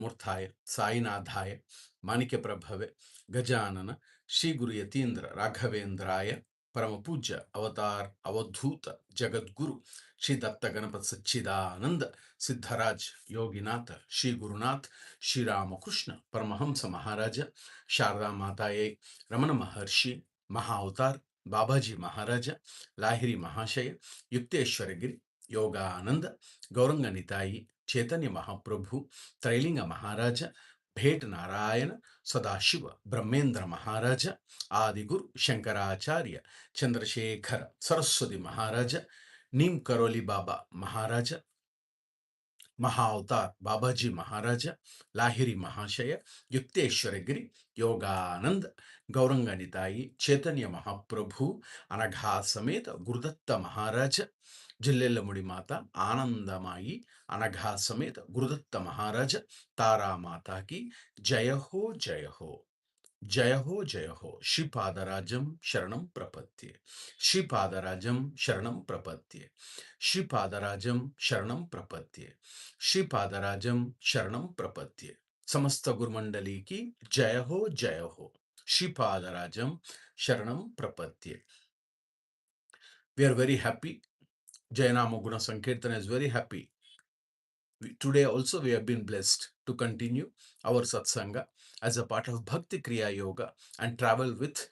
मूर्धाय साईनाथाय माणिक्य प्रभवे गजानन श्री गुरु यतीन्द्र राघवेंद्राय परम पूज्य अवतार अवधूत जगद्गुरु श्री दत्त गणपत सच्चिदानंद सिद्धराज योगीनाथ श्री गुरुनाथ श्री रामकृष्ण परमहंस महाराज शारदा माताये रमण महर्षि महाअवतार बाबाजी महाराज लाहिरी महाशय युक्तेश्वर गिरी योगानंद गौरंग निताई चैतन्य महाप्रभु त्रैलिंग महाराज भेट नारायण सदाशिव ब्रह्मेंद्र महाराज आदिगुरु शंकराचार्य चंद्रशेखर सरस्वती महाराज नीम करोली बाबा महाराज महाअवतार बाबाजी महाराज लाहिरी महाशय युक्तेश्वर गिरी योगानंद गौरंग निताई चैतन्य महाप्रभु अनघा समेत गुरुदत्त महाराज जिल्लेलमुड़ी माता आनंदमाई अनघा समेत गुरुदत्त महाराज तारा माता की जय हो जय हो जय हो जय हो श्रीपादराजं शरणं प्रपद्ये श्रीपादराजं शरणं प्रपद्ये श्रीपादराजं शरणं प्रपद्ये श्रीपादराजं शरणं प्रपद्ये समस्त गुरु मंडली की जय हो श्रीपादराजं शरणं प्रपद्ये. We are very happy. Jaya Guna Sankeerthana is very happy. Today also we have been blessed to continue our Satsanga as a part of Bhakti Kriya Yoga and travel with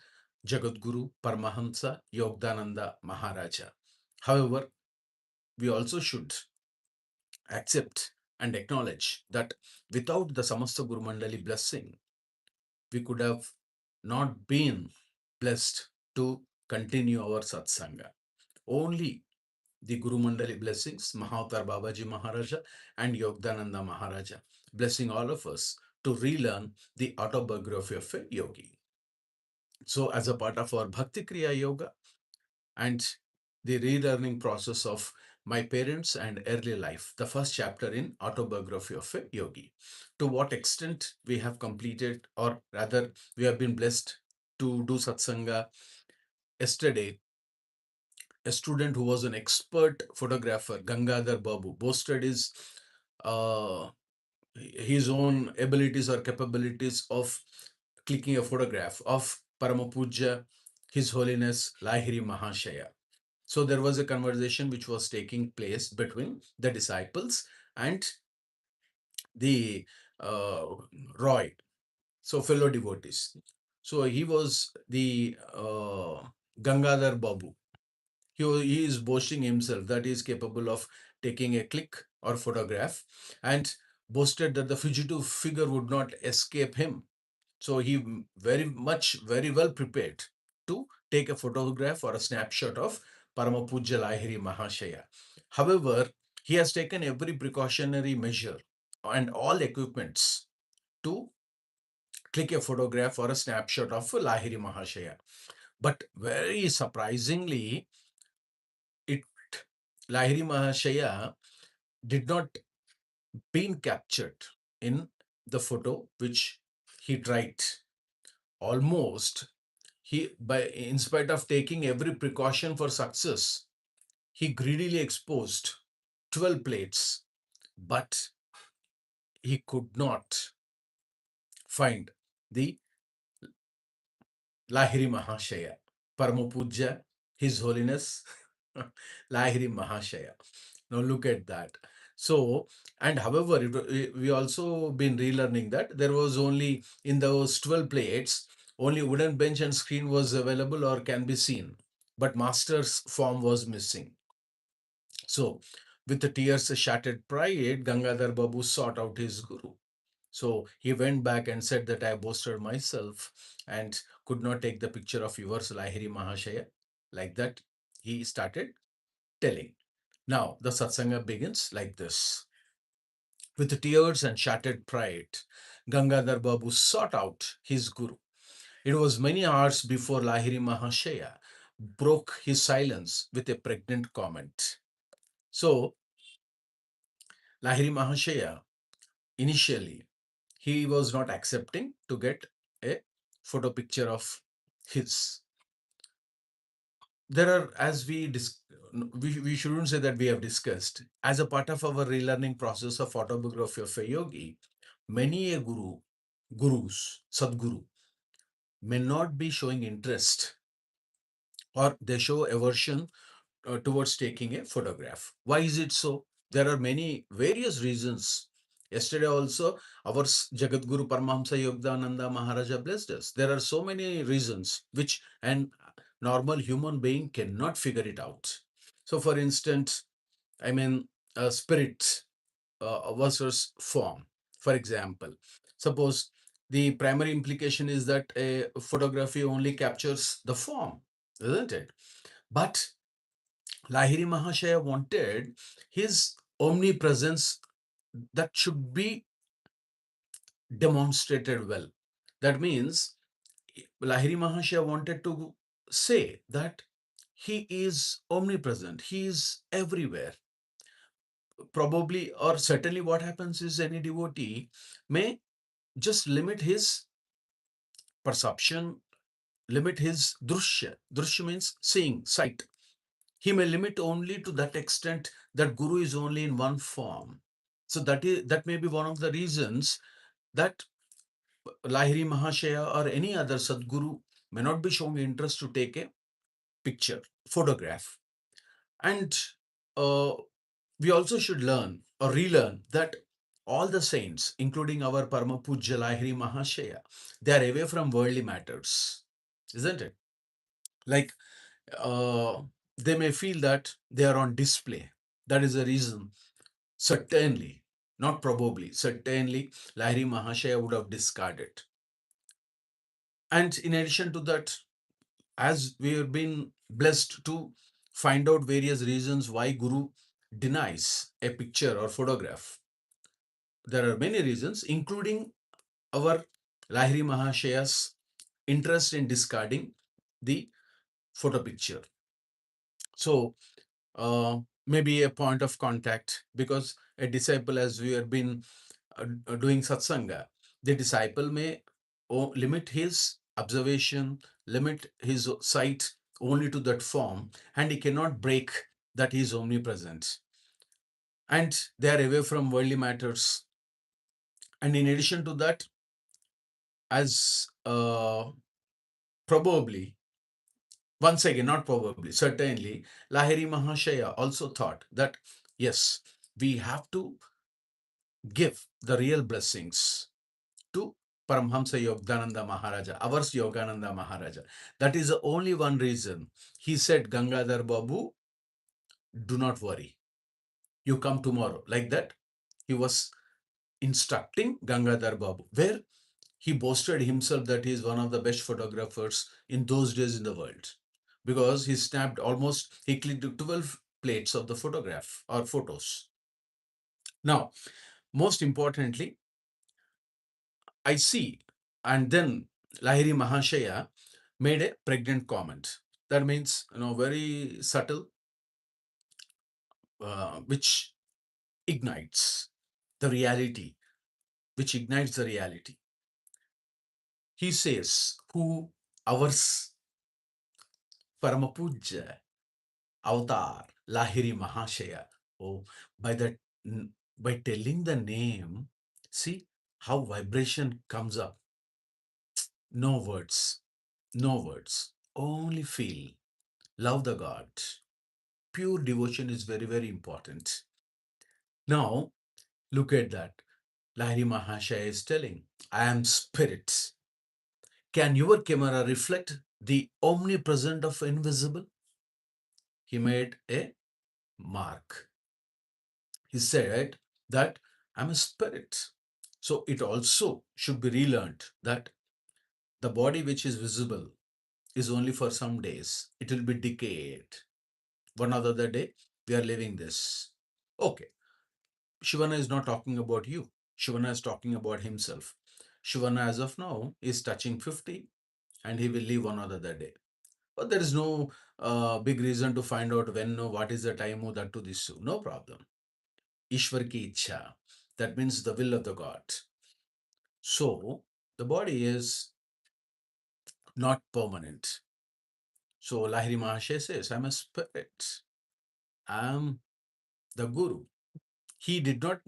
Jagadguru Paramahansa Yogananda Maharaj. However, we also should accept and acknowledge that without the Samastha Guru Mandali blessing, we could have not been blessed to continue our Satsanga. Only the Guru Mandali blessings, Mahavatar Babaji Maharaj and Yogananda Maharaj, blessing all of us to relearn the autobiography of a yogi. So as a part of our Bhakti Kriya Yoga and the relearning process of my parents and early life, the first chapter in Autobiography of a Yogi, to what extent we have completed, or rather we have been blessed to do satsanga. Yesterday, a student who was an expert photographer, Gangadhar Babu, boasted his own abilities or capabilities of clicking a photograph of Paramapuja, His Holiness Lahiri Mahasaya. So there was a conversation which was taking place between the disciples and the Roy, so fellow devotees. So he was the Gangadhar Babu. He is boasting himself that he is capable of taking a click or photograph, and boasted that the fugitive figure would not escape him. So he very well prepared to take a photograph or a snapshot of Paramapuja Lahiri Mahasaya. However, he has taken every precautionary measure and all equipments to click a photograph or a snapshot of Lahiri Mahasaya. But very surprisingly, Lahiri Mahasaya did not been captured in the photo which he tried. Almost in spite of taking every precaution for success, he greedily exposed 12 plates, but he could not find the Lahiri Mahasaya, Paramapuja, His Holiness Lahiri Mahasaya. Now look at that. So, and however, we also been relearning that there was only in those 12 plates, only wooden bench and screen was available or can be seen, but master's form was missing. So, with the tears shattered pride, Gangadhar Babu sought out his guru. So he went back and said that I boasted myself and could not take the picture of yours, Lahiri Mahashaya. Like that, he started telling. Now, the satsanga begins like this. With tears and shattered pride, Gangadhar Babu sought out his guru. It was many hours before Lahiri Mahashaya broke his silence with a pregnant comment. So, Lahiri Mahashaya, initially, he was not accepting to get a photo picture of his. There are, as we shouldn't say that we have discussed, as a part of our relearning process of autobiography of a yogi, Many a gurus, Sadguru, may not be showing interest, or they show aversion towards taking a photograph. Why is it so? There are many various reasons. Yesterday also, our Jagat Guru Paramahansa Yogananda Maharaj blessed us. There are so many reasons which an normal human being cannot figure it out. So, for instance, I mean, spirit versus form. For example, suppose the primary implication is that a photography only captures the form, isn't it? But Lahiri Mahasaya wanted his omnipresence that should be demonstrated well. That means Lahiri Mahasaya wanted to say that he is omnipresent, he is everywhere. Probably, or certainly, what happens is any devotee may just limit his perception, limit his drushya. Drushya means seeing, sight. He may limit only to that extent that Guru is only in one form. So that may be one of the reasons that Lahiri Mahashaya or any other Sadguru may not be showing interest to take a picture, photograph. And uh, we also should learn or relearn that all the saints, including our Parama Pujya Lahiri Mahashaya, they are away from worldly matters, isn't it? Like uh, they may feel that they are on display. That is the reason. Certainly, not probably, certainly, Lahiri Mahashaya would have discarded. And in addition to that, as we have been blessed to find out various reasons why Guru denies a picture or photograph, there are many reasons, including our Lahiri Mahashaya's interest in discarding the photo picture. So, maybe a point of contact, because a disciple, as we have been doing satsanga, the disciple may limit his observation, limit his sight only to that form, and he cannot break that he is omnipresent. And they are away from worldly matters. And in addition to that, as probably, once again, not probably, certainly, Lahiri Mahashaya also thought that, yes, we have to give the real blessings to Paramahansa Yogananda Maharaja, our Yogananda Maharaja. That is the only one reason he said, Gangadhar Babu, do not worry. You come tomorrow. Like that, he was instructing Gangadhar Babu, where he boasted himself that he is one of the best photographers in those days in the world, because he snapped almost, he clicked 12 plates of the photograph or photos. Now, most importantly, I see, and then Lahiri Mahashaya made a pregnant comment. That means, very subtle, which ignites the reality, which ignites the reality. He says, who ours Paramapuja Avatar, Lahiri Mahashaya. Oh, by that, by telling the name, see how vibration comes up. No words, no words, only feel. Love the God. Pure devotion is very, very important. Now, look at that. Lahiri Mahashaya is telling, I am spirit. Can your camera reflect the omnipresent of invisible? He made a mark. He said that I'm a spirit. So it also should be relearned that the body which is visible is only for some days. It will be decayed. One other day, we are living this. Okay. Shivana is not talking about you. Shivana is talking about himself. Shivana, as of now, is touching 50 and he will leave one other day. But there is no big reason to find out when, no, what is the time, or that to this. No problem. Ishwar ki ichha. That means the will of the God. So the body is not permanent. So Lahiri Mahasaya says, I'm a spirit. I'm the Guru. He did not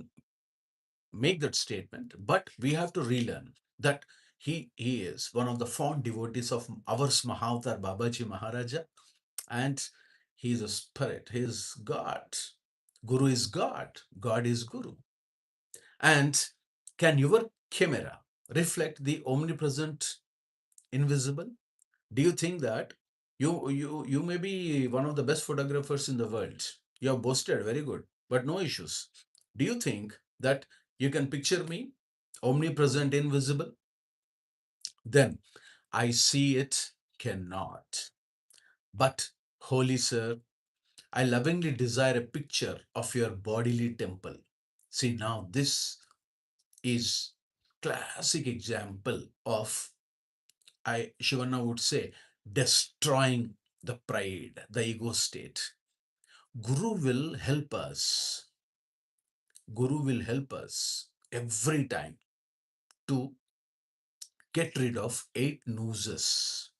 make that statement, but we have to relearn that he is one of the fond devotees of ours, Mahavatar Babaji Maharaj, and he is a spirit, he is God. Guru is God, God is Guru. And can your camera reflect the omnipresent invisible? Do you think that you may be one of the best photographers in the world? You have boasted, very good, but no issues. Do you think that you can picture me omnipresent, invisible? Then I see it cannot. But, Holy Sir, I lovingly desire a picture of your bodily temple. See, now this is classic example of, I Shivana would say, destroying the pride, the ego state. Guru will help us. Guru will help us every time to get rid of eight nooses.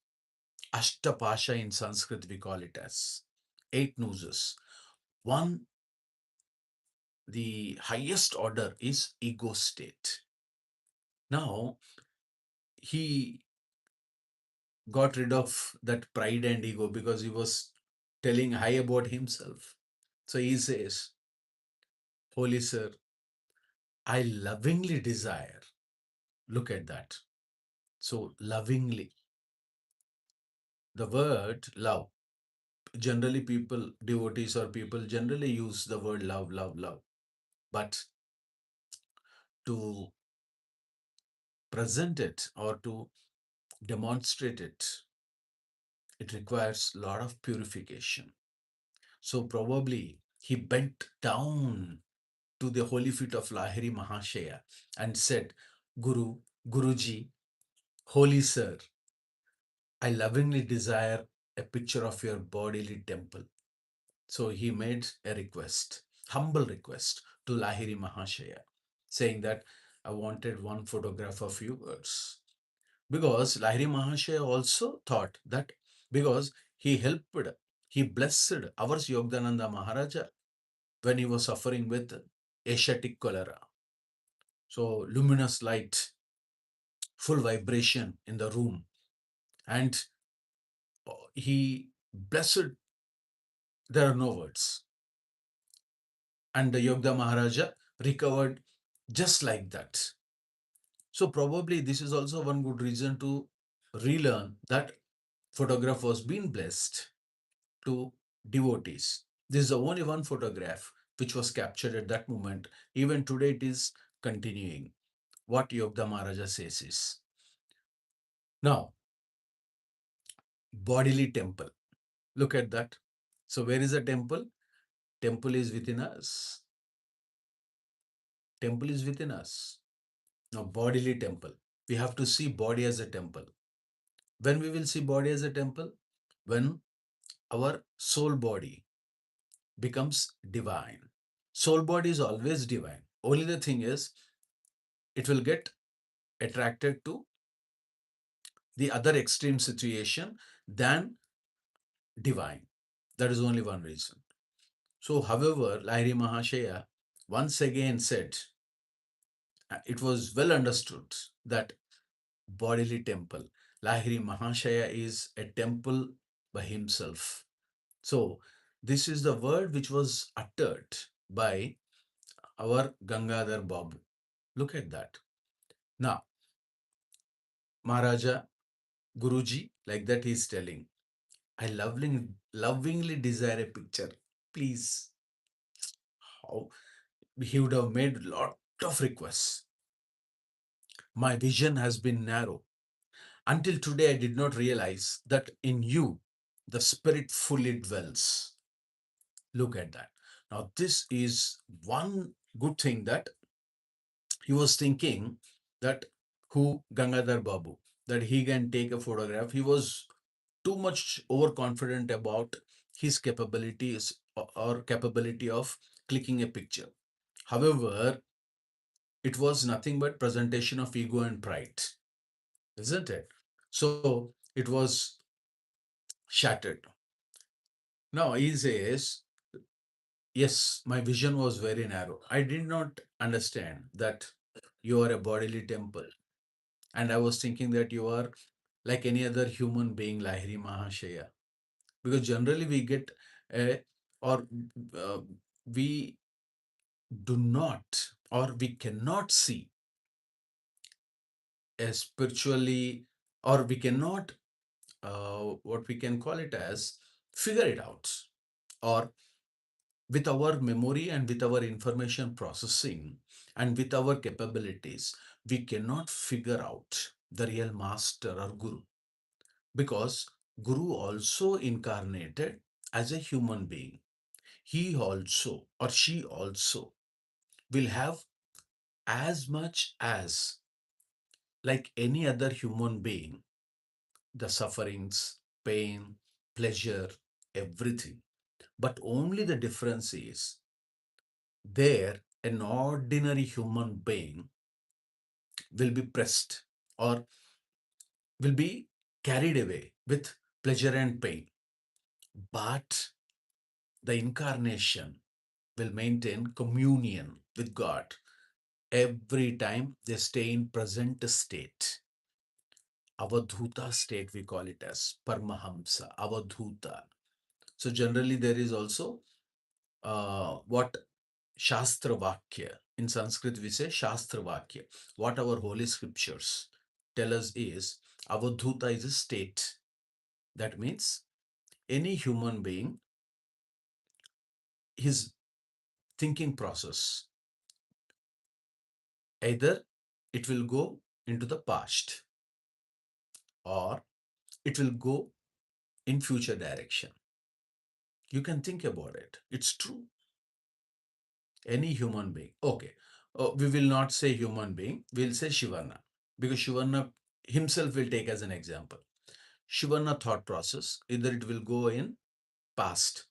Ashtapasha in Sanskrit we call it as eight nooses. One, the highest order is ego state. Now he got rid of that pride and ego because he was telling high about himself. So he says, Holy Sir, I lovingly desire. Look at that. So, lovingly. The word love. Generally, people, devotees or people generally use the word love, love, love. But to present it or to demonstrate it, it requires a lot of purification. So, probably he bent down to the holy feet of Lahiri Mahasaya and said, Guru, Guruji, Holy Sir, I lovingly desire a picture of your bodily temple. So he made a request, humble request to Lahiri Mahasaya, saying that I wanted one photograph of you girls. Because Lahiri Mahasaya also thought that because he helped, he blessed our Yogananda Maharaja when he was suffering with Asiatic cholera. So luminous light, full vibration in the room. And he blessed, there are no words. And the Yogda Maharaja recovered just like that. So probably this is also one good reason to relearn that photograph was being blessed to devotees. This is the only one photograph which was captured at that moment. Even today it is continuing. What Yogda Maharaja says is, now, bodily temple. Look at that. So where is the temple? Temple is within us. Temple is within us. Now, bodily temple. We have to see body as a temple. When we will see body as a temple? When our soul body becomes divine. Soul body is always divine. Only the thing is, it will get attracted to the other extreme situation than divine. That is only one reason. So, however, Lahiri Mahashaya once again said, it was well understood that bodily temple, Lahiri Mahashaya is a temple by himself. So, this is the word which was uttered by our Gangadhar Babu. Look at that. Now, Maharaja, Guruji, like that he is telling, I lovingly desire a picture. Please. How he would have made lot of requests. My vision has been narrow. Until today, I did not realize that in you, the spirit fully dwells. Look at that. Now, this is one good thing that he was thinking, that who Gangadhar Babu, that he can take a photograph. He was too much overconfident about his capabilities or capability of clicking a picture. However, it was nothing but presentation of ego and pride, isn't it? So it was shattered. Now he says, yes, my vision was very narrow. I did not understand that you are a bodily temple. And I was thinking that you are like any other human being, Lahiri Mahasaya. Because generally we get a, or uh, we do not, or we cannot see a spiritually, or we cannot, what we can call it as, figure it out, or with our memory and with our information processing and with our capabilities, we cannot figure out the real master or guru, because guru also incarnated as a human being. He also or she also will have as much as like any other human being, the sufferings, pain, pleasure, everything. But only the difference is there an ordinary human being will be pressed or will be carried away with pleasure and pain. But the incarnation will maintain communion with God every time they stay in present state. Avadhuta state, we call it as Paramahamsa, Avadhuta. So generally there is also what Shastra Vakya. In Sanskrit, we say Shastra Vakya. What our holy scriptures tell us is Avadhuta is a state. That means any human being, his thinking process, either it will go into the past or it will go in future direction. You can think about it. It's true. Any human being. Okay. We will not say human being, we'll say Shivana, because Shivana himself will take as an example. Shivana thought process, either it will go in past.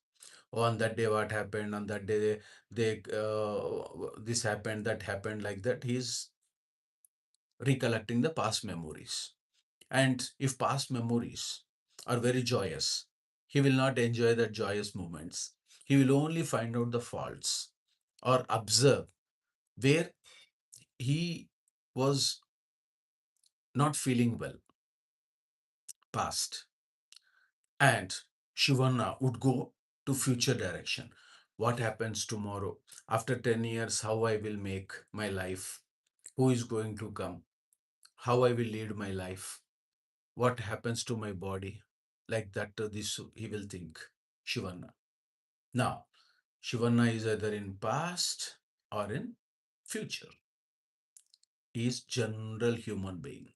Oh, on that day what happened, on that day this happened, that happened, like that. He's recollecting the past memories. And if past memories are very joyous, he will not enjoy the joyous moments. He will only find out the faults or observe where he was not feeling well, past. And Shivana would go to future direction. What happens tomorrow? After 10 years, how I will make my life? Who is going to come? How I will lead my life? What happens to my body? Like that, this he will think, Shivana. Now, Shivana is either in past or in future. He is general human being.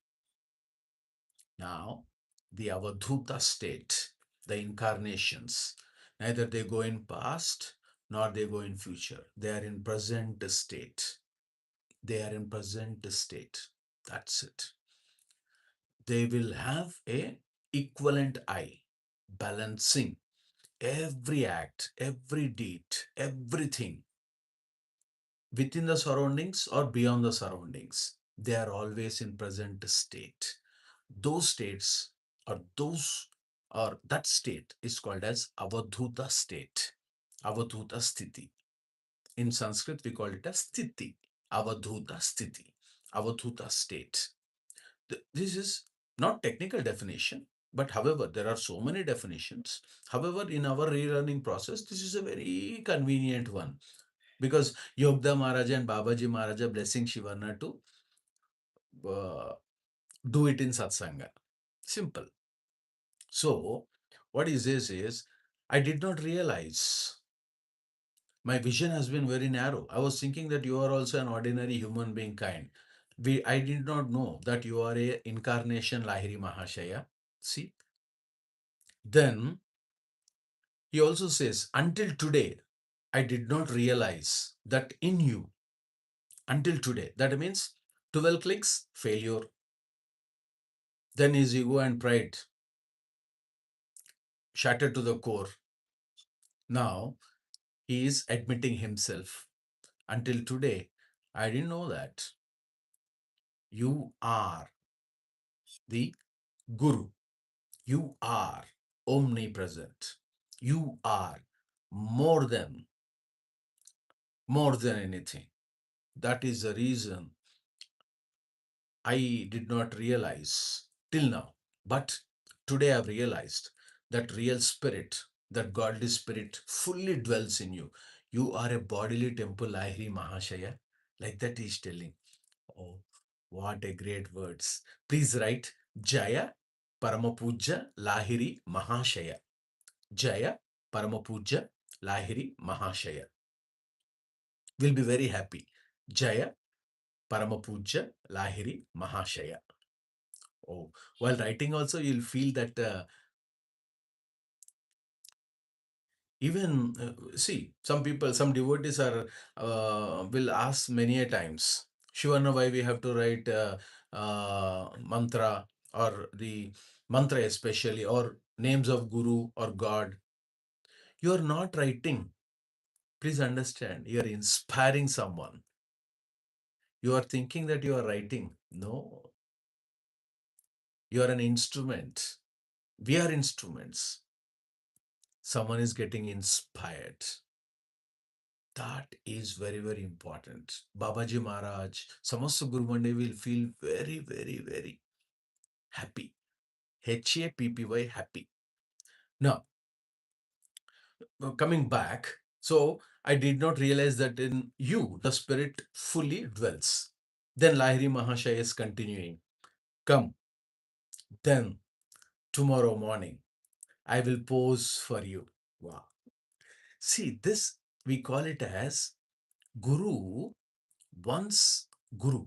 Now, the Avadhuta state, the incarnations, neither they go in past nor they go in future. They are in present state. They are in present state. That's it. They will have a equivalent eye, balancing every act, every deed, everything within the surroundings or beyond the surroundings. They are always in present state. Those states or those or that state is called as avadhuta state, avadhuta sthiti. In Sanskrit, we call it as sthiti, avadhuta sthiti, avadhuta state. This is not technical definition, but however, there are so many definitions. However, in our relearning process, this is a very convenient one because Yogda Maharaj and Babaji Maharaj are blessing Shivana to uh, do it in Satsanga. Simple. So, what he says is, I did not realize my vision has been very narrow. I was thinking that you are also an ordinary human being kind. I did not know that you are a incarnation Lahiri Mahasaya. See, then he also says, until today, I did not realize that in you. Until today. That means 12 clicks, failure. Then his ego and pride shattered to the core. Now he is admitting himself. Until today, I didn't know that you are the Guru. You are omnipresent. You are more than, more than anything. That is the reason I did not realize till now. But today I've realized that real spirit, that godly spirit fully dwells in you. You are a bodily temple, Lahiri Mahasaya. Like that he's telling. Oh, what a great words. Please write Jaya Paramapuja Lahiri Mahashaya. Jaya Paramapuja Lahiri Mahashaya. We'll be very happy. Jaya Paramapuja Lahiri Mahashaya. Oh, while writing also, you'll feel that even see, some people, some devotees are will ask many a times, Shivana, why we have to write mantra or the mantra especially, or names of Guru or God. You are not writing. Please understand, you are inspiring someone. You are thinking that you are writing. No, you are an instrument. We are instruments. Someone is getting inspired. That is very, very important. Babaji Maharaj, Samastha Guru Mandali will feel very, very, very happy. Happy, happy. Now, coming back, so I did not realize that in you, the spirit fully dwells. Then Lahiri Mahashaya is continuing. Come, then tomorrow morning, I will pose for you. Wow. See, this we call it as Guru once Guru.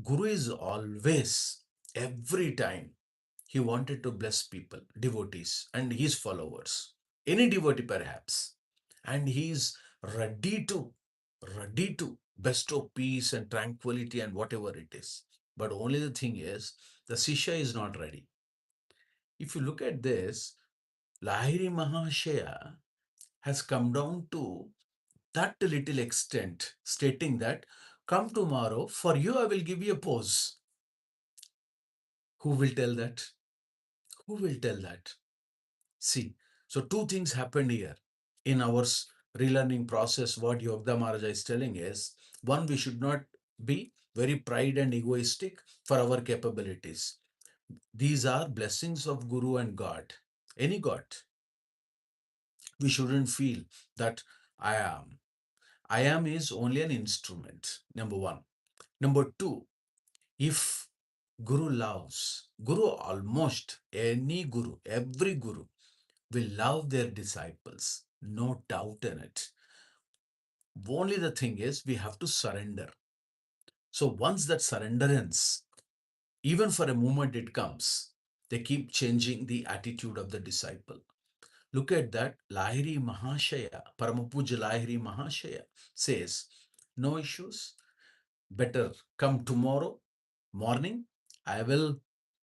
Guru is always, every time, he wanted to bless people, devotees, and his followers. Any devotee, perhaps. And he is ready to, ready to bestow peace and tranquility and whatever it is. But only the thing is, the Sishya is not ready. If you look at this, Lahiri Mahashaya has come down to that little extent, stating that, come tomorrow, for you I will give you a pose. Who will tell that? Who will tell that? See, so two things happened here in our relearning process. What Yogda Maharaj is telling is, one, we should not be very pride and egoistic for our capabilities. These are blessings of Guru and God, any God. We shouldn't feel that I am. I am is only an instrument, number one. Number two, if Guru loves, Guru almost any Guru, every Guru will love their disciples, no doubt in it. Only the thing is, we have to surrender. So once that surrender ends, even for a moment it comes, they keep changing the attitude of the disciple. Look at that. Lahiri Mahashaya, Paramapuja Lahiri Mahashaya says, no issues, better come tomorrow morning. I will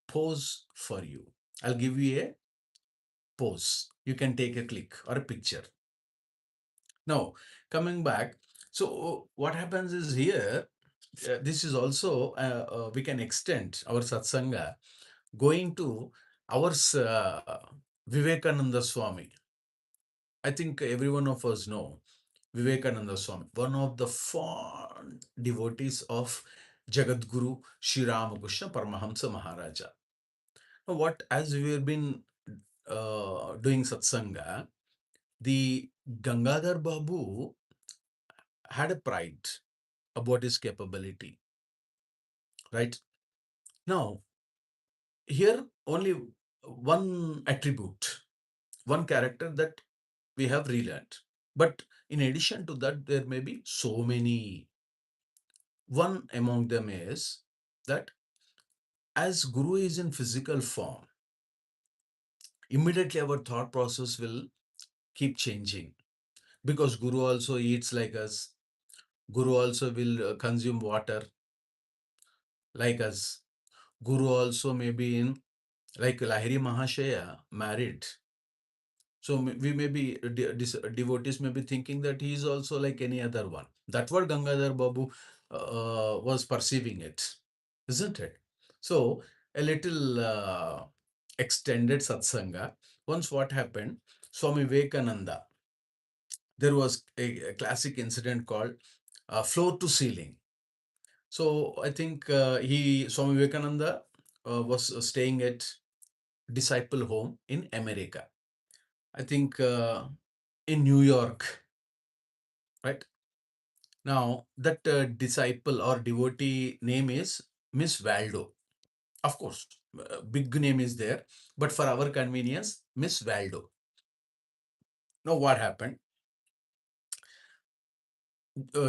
pose for you. I'll give you a pose. You can take a click or a picture. Now, coming back, so what happens is here, this is also, we can extend our satsanga going to our Vivekananda Swami. I think every one of us know Vivekananda Swami, one of the fond devotees of Jagat Guru Sri Ramakrishna Paramahansa Maharaja. Now, what, as we have been doing satsanga, the Gangadhar Babu had a pride about his capability, right? Now, here only one attribute, one character that we have relearned. But in addition to that, there may be so many. One among them is that as Guru is in physical form, immediately our thought process will keep changing, because Guru also eats like us. Guru also will consume water like us. Guru also may be in, like Lahiri Mahashaya, married. So we may be, devotees may be thinking that he is also like any other one. That's what Gangadhar Babu was perceiving it, isn't it? So a little extended satsanga. Once what happened, Swami Vivekananda, there was a classic incident called floor to ceiling. So I think Swami Vivekananda was staying at disciple home in America. I think in New York, right? Now that disciple or devotee name is Miss Waldo. Of course, big name is there, but for our convenience, Miss Waldo. Now what happened?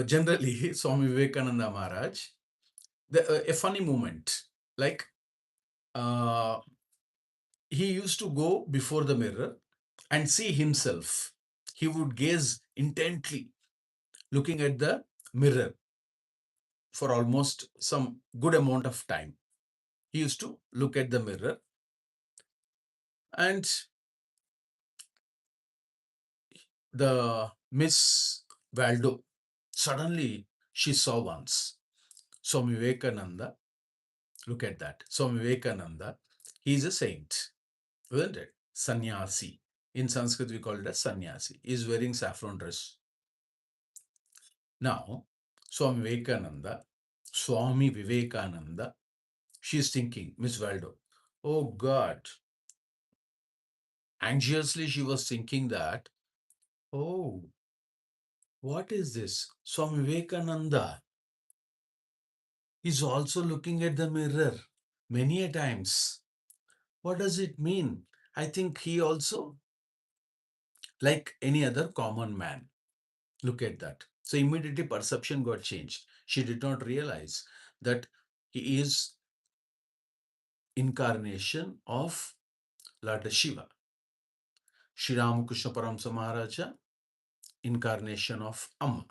Generally, Swami Vivekananda Maharaj, a funny moment, like uh, he used to go before the mirror and see himself. He would gaze intently, looking at the mirror for almost some good amount of time. He used to look at the mirror, and the Miss Waldo, suddenly she saw once Swami Vivekananda. Look at that. Swami Vivekananda, he is a saint, isn't it? Sannyasi. In Sanskrit, we call it as sannyasi. He is wearing saffron dress. Now, Swami Vivekananda, she is thinking, Miss Waldo, oh God, anxiously she was thinking that, oh, what is this? Swami Vivekananda is also looking at the mirror many a times. What does it mean? I think he also, like any other common man, look at that. So immediately perception got changed. She did not realize that he is incarnation of Lord Shiva. Sri Ramakrishna Paramsa Maharaja, incarnation of Amma,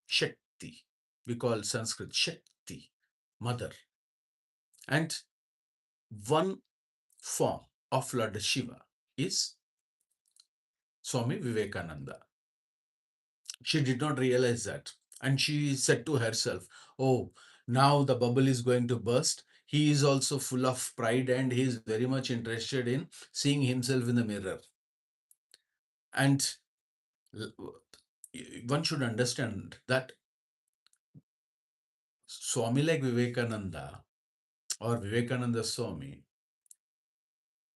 Shakti. We call Sanskrit Shakti, mother. And one form of Lord Shiva is Swami Vivekananda. She did not realize that. And she said to herself, oh, now the bubble is going to burst. He is also full of pride and he is very much interested in seeing himself in the mirror. And one should understand that Swami like Vivekananda or Vivekananda Swami,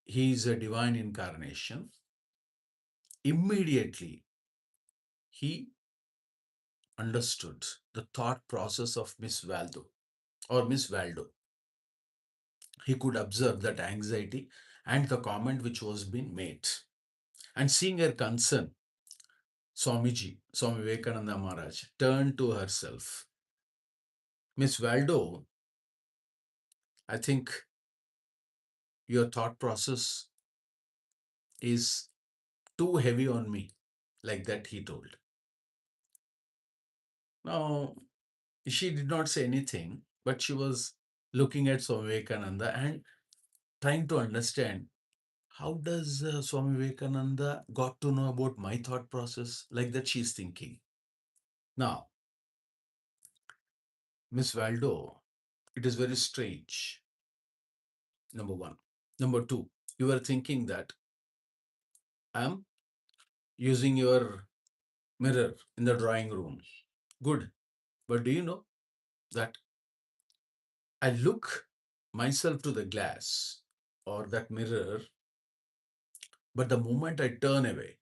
he is a divine incarnation. Immediately, he understood the thought process of Miss Waldo or Miss Waldo. He could observe that anxiety and the comment which was being made. And seeing her concern, Swamiji, Swami Vivekananda Maharaj, turned to herself. Miss Waldo, I think your thought process is too heavy on me. Like that, he told. Now, she did not say anything, but she was looking at Swami Vivekananda and trying to understand how does Swami Vivekananda got to know about my thought process. Like that, she's thinking. Now, Miss Waldo, it is very strange. Number one. Number two, you are thinking that I'm using your mirror in the drawing room. Good. But do you know that I look myself to the glass or that mirror, but the moment I turn away,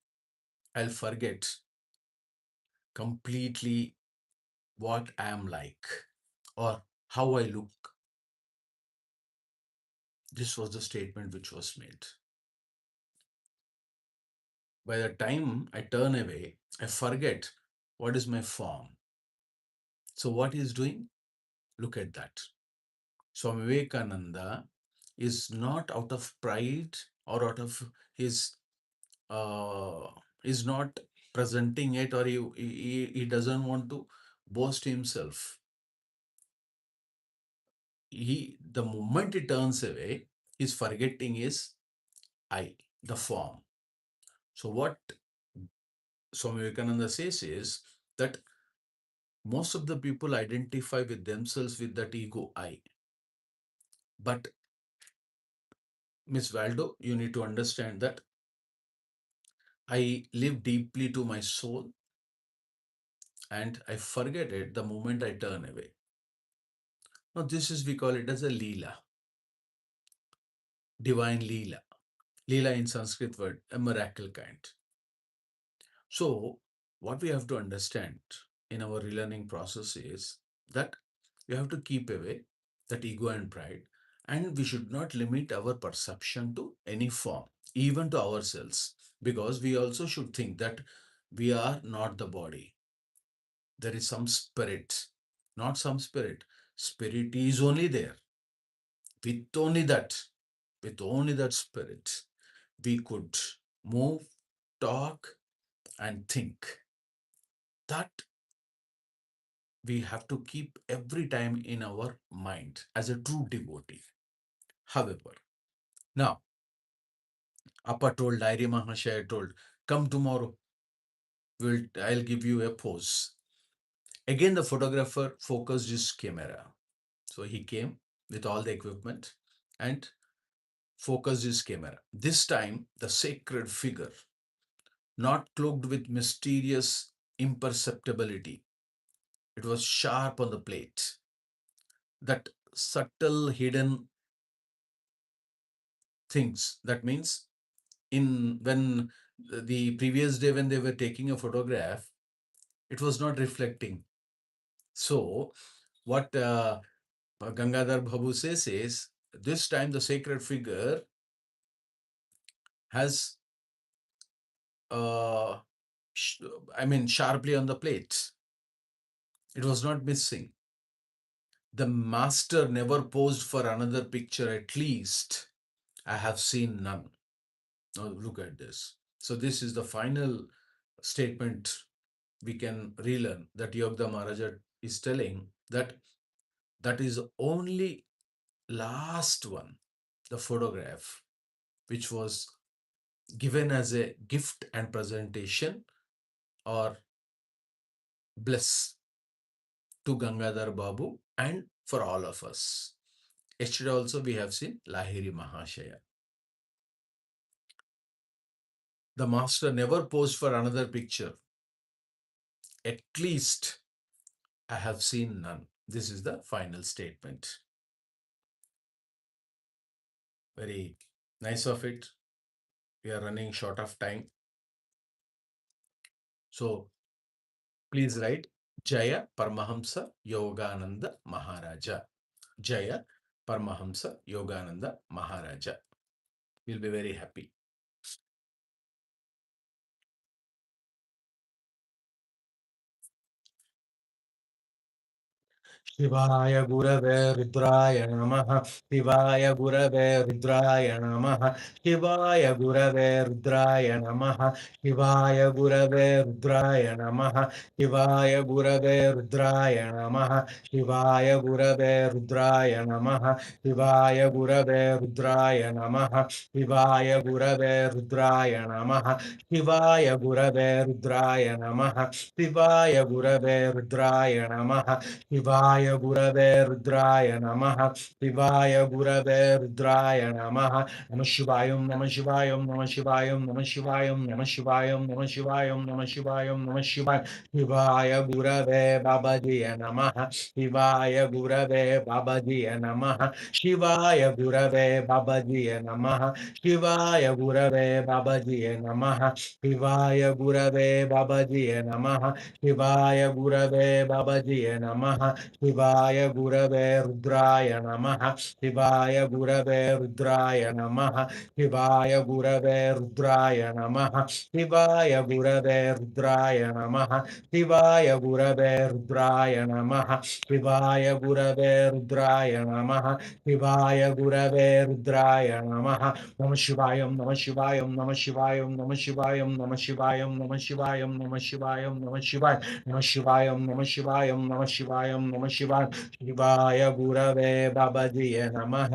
I'll forget completely what I am like or how I look. This was the statement which was made. By the time I turn away, I forget what is my form. So, what he is doing? Look at that. Swami Vivekananda is not out of pride or out of his, uh, is not presenting it or he doesn't want to boast himself. The moment he turns away, he's forgetting his I, the form. So, what Swami Vivekananda says is that most of the people identify with themselves with that ego I. But Miss Waldo, you need to understand that I live deeply to my soul. and I forget it the moment I turn away. Now, this is, we call it as a Leela, divine Leela. Leela in Sanskrit word, a miracle kind. So, what we have to understand in our relearning process is that we have to keep away that ego and pride, and we should not limit our perception to any form, even to ourselves, because we also should think that we are not the body. There is some spirit, not some spirit. Spirit is only there. With only that, with only that spirit, we could move, talk, and think. That we have to keep every time in our mind as a true devotee. However, now, Appa told, Lahiri Mahasaya told, come tomorrow, I'll give you a pose. Again, the photographer focused his camera. So he came with all the equipment and focused his camera. This time, the sacred figure, not cloaked with mysterious imperceptibility, it was sharp on the plate. That subtle hidden things, that means in when the previous day when they were taking a photograph, it was not reflecting. So what Gangadhar Bhabu says is, this time the sacred figure has uh, sharply on the plate. It was not missing. The master never posed for another picture, at least I have seen none. Now look at this. So this is the final statement we can relearn, that Yogda Maharaja is telling, that that is only last one, the photograph, which was given as a gift and presentation or bliss to Gangadhar Babu and for all of us. Yesterday also we have seen Lahiri Mahasaya. The master never posed for another picture. At least I have seen none. This is the final statement. Very nice of it. We are running short of time. So please write Jaya Paramahansa Yogananda Maharaja. Jaya Paramahansa Yogananda Maharaja. We'll be very happy. शिवाय गुरवे रुद्राय नमः शिवाय गुरवे रुद्राय नमः शिवाय गुरवे रुद्राय नमः शिवाय गुरवे रुद्राय नमः शिवाय गुरवे रुद्राय नमः शिवाय गुरवे रुद्राय नमः शिवाय गुरवे रुद्राय नमः शिवाय गुरवे रुद्राय नमः शिवाय गुरवे रुद्राय नमः शिवाय गुरवे रुद्राय नमः शिवाय गुरवे रुद्राय नमः शिवाय गुरवे रुद्राय नमः नमः शिवायं नमः शिवायं नमः शिवायं नमः शिवायं नमः शिवायं नमः शिवायं नमः शिवायं नमः शिवाय शिवाय गुरवे बाबाजी नमः शिवाय गुरवे बाबाजी नमः शिवाय गुरवे बाबाजी नमः शिवाय गुरवे बाबाजी नमः शिवाय गुरवे बाबाजी नमः शिवाय गुरवे बाबाजी नमः शिवाय गुरवे रुद्राय नमः शिवाय गुरवे रुद्राय नमः शिवाय गुरवे रुद्राय नमः शिवाय गुरवे रुद्राय नमः शिवाय गुरवे रुद्राय नमः शिवाय गुरवे रुद्राय नमः शिवाय गुरवे रुद्राय नमः नमः शिवायं नमः शिवायं नमः शिवायं नमः शिवायं नमः शिवायं नमः शिवायं नमः शिवायं नमः शिवाय नमः शिवायं नमः शिवायं नमः शिवायं नमः शिवाय शिवाय गुरवे बाबाजी नमः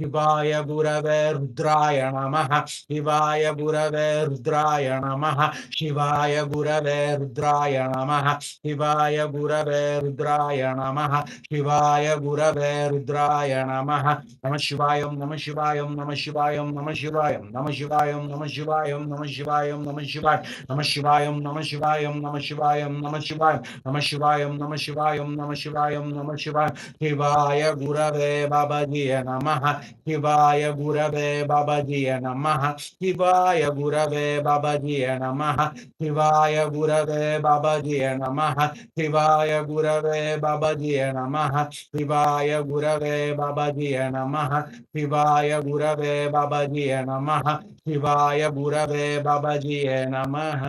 शिवाय गुरवे रुद्राय नमः शिवाय गुरवे रुद्राय नमः शिवाय गुरवे रुद्राय नमः शिवाय गुरवे रुद्राय नमः शिवाय गुरवे रुद्राय नमः नमः शिवायं नमः शिवायं नमः शिवायं नमः शिवायं नमः शिवायं नमः शिवायं नमः शिवायं नमः शिवाय नमः शिवायं नमः शिवायं नमः शिवायं नमः शिवाय नमः शिवायं नमः शिवायं नमः शिवायं नमः शिवाय शिवाय गुरवे बाबाजी नमः शिवाय गुरवे बाबाजी नमः शिवाय गुरवे बाबाजी नमः शिवाय गुरवे बाबाजी नमः शिवाय गुरवे बाबाजी नमः शिवाय गुरवे बाबाजी नमः शिवाय गुरवे बाबाजी नमः शिवाय गुरवे बाबाजी नमः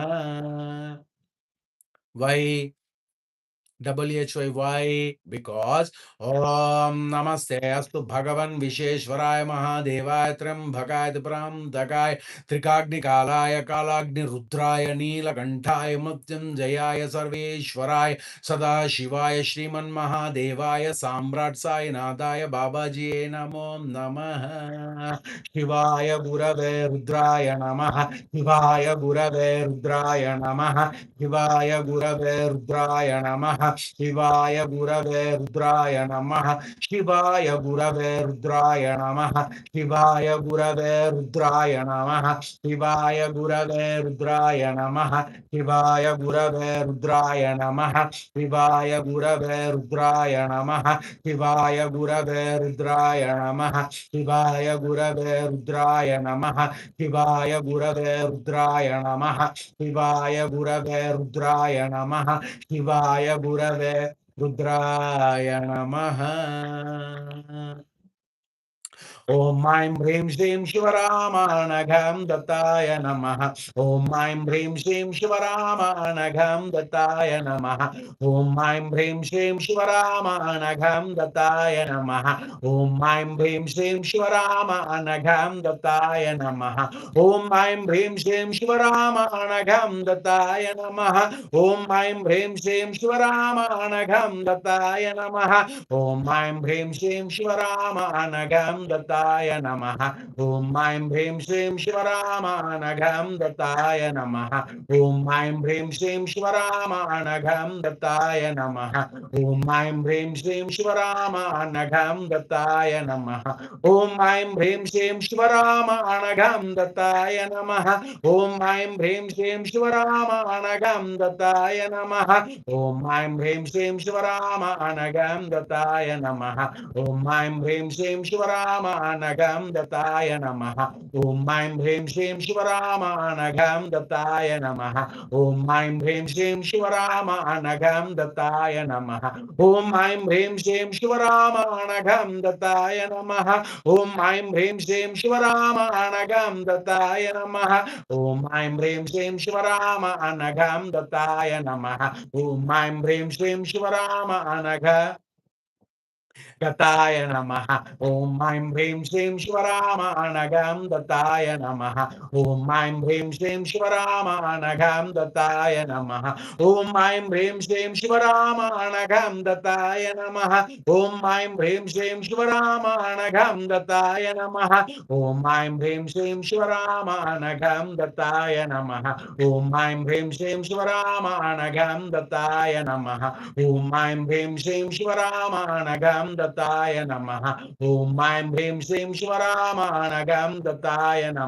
वै WHY because Om Namaste Astu Bhagavan Visheshwaraya Mahadevaya Trambhakaya Pramdakaya Trikagni Kalaya Kalagni Rudraya Neelakantaya Mrityunjayaya Sarveshwaraya Sada Shivaya Shriman Mahadevaya Samrat Sainadaya Babaji Namo Namah Shivaya Gurave Rudraya Namah Shivaya Gurave Rudraya Namah Shivaya Gurave Rudraya Namaha Shivaya Gurave Rudraya Namaha Shivaya Gurave Rudraya Namaha Shivaya Gurave Rudraya Namaha Shivaya Gurave Rudraya Namaha Shivaya Gurave Rudraya Namaha Shivaya Gurave Rudraya Namaha Shivaya Gurave Rudraya Namaha Shivaya Gurave Rudraya Namaha Shivaya Gurave Rudraya Namaha Shivaya Gurave Rudraya Namaha Shivaya Gurave Rudraya Namaha Om Aim Hrim Shrim Shivarama Anagham Dattaya Namaha Om Aim Hrim Shrim Shivarama Anagham Dattaya Namaha Om Aim Hrim Shrim Shivarama Anagham Dattaya Namaha Om Aim Hrim Shrim Shivarama Anagham Dattaya Namaha Om Aim Hrim Shrim Shivarama Anagham Dattaya Namaha Om Aim Hrim Shrim Shivarama Anagham Dattaya Namaha Om Aim Hrim Shrim Shivarama Anagam Dattaya Namaha Om Aim Hrim Shrim Shivarama Anagam Dattaya Namaha Om Aim Hrim Shrim Shivarama Anagam Dattaya Namaha Om Aim Hrim Shrim Shivarama Anagam Dattaya Namaha Om Aim Hrim Shrim Shivarama Anagam Dattaya Namaha Om Aim Hrim Shrim Shivarama Anagam Dattaya Namaha Om Aim Hrim Shrim Shivarama Anagam Dattaya Namaha Om Aim Hrim Shrim Shivarama Anagam Dattaya Namaha Om Aim Hrim Shrim Shivarama Anagam Dattaya Namaha Om Aim Hrim Shrim Shivarama Anagam Dattaya Namaha Om Aim Hrim Shrim Shivarama Anagam Dattaya Namaha Om Aim Hrim Shrim Shivarama Anagam Dattaya Namaha Om Aim Hrim Shrim Shivarama Anagam Dattaya Namaha Om Aim Hrim Shrim Shivarama Anagam Dattaya Namaha Om Aim Hrim Shrim Shivarama Anagam Dattaya Namaha Om Aim Hrim Shrim Shivarama Anagam Dattaya Namaha Om Aim Hrim Shrim Shivarama Anagam Dattaya Namaha Om Aim Hrim Shrim Shivarama Anagam Dattaya Namaha Om Aim Hrim Shrim Shivarama Anagam Dattaya Namaha Om Aim Hrim Shrim Shivarama Anagam Dattaya Namaha Om Aim Hrim Shrim Shivarama Anagam Dattaya Namaha Om Aim Hrim Shrim Shivarama Anagam Dattaya Namaha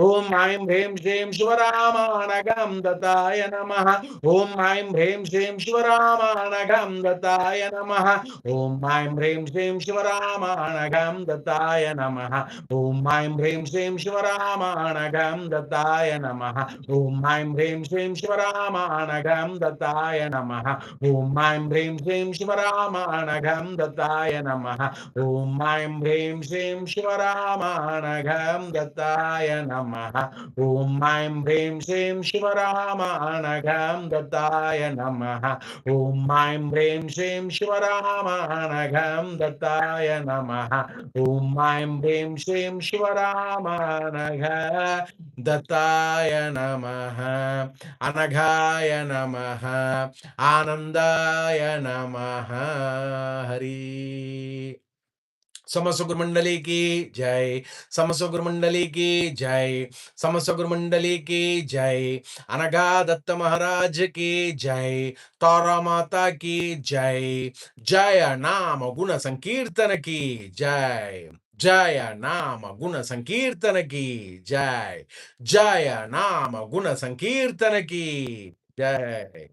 Om Aim Hrim Shrim Shivarama Anagam Dattaya Namaha Om Aim Hrim Shrim Shivarama Anagam Dattaya Namaha Om Aim Hrim Shrim Shivarama Anagam Dattaya Namaha Om Aim Hrim Shrim Shivarama Anagam Dattaya Namaha Om Aim Hrim Shrim Shivarama Anagam Dattaya Namaha Om Aim Hrim Shrim Shivarama Anagam Dattaya Namaha Om Aim Hrim Shrim Shivarama Anagam Dattaya Namaha Om Aim Hrim Shrim Shivarama Anagam Dattaya Namaha Om Aim Hrim Shrim Shivarama Anagam Dattaya Namaha Om Aim Hrim Shrim Shivarama Anagam Dattaya Namaha Anagaya Namaha Anandaya Namaha Hari समस्त गुरु मंडली की जय, समस्त गुरु मंडली की जय, समस्त गुरु मंडली की जय, अनघा दत्त महाराज की जय, तारा माता की जय, जय नाम गुण संकीर्तन की जय, जय नाम गुण संकीर्तन की जय, जय नाम गुण संकीर्तन की जय।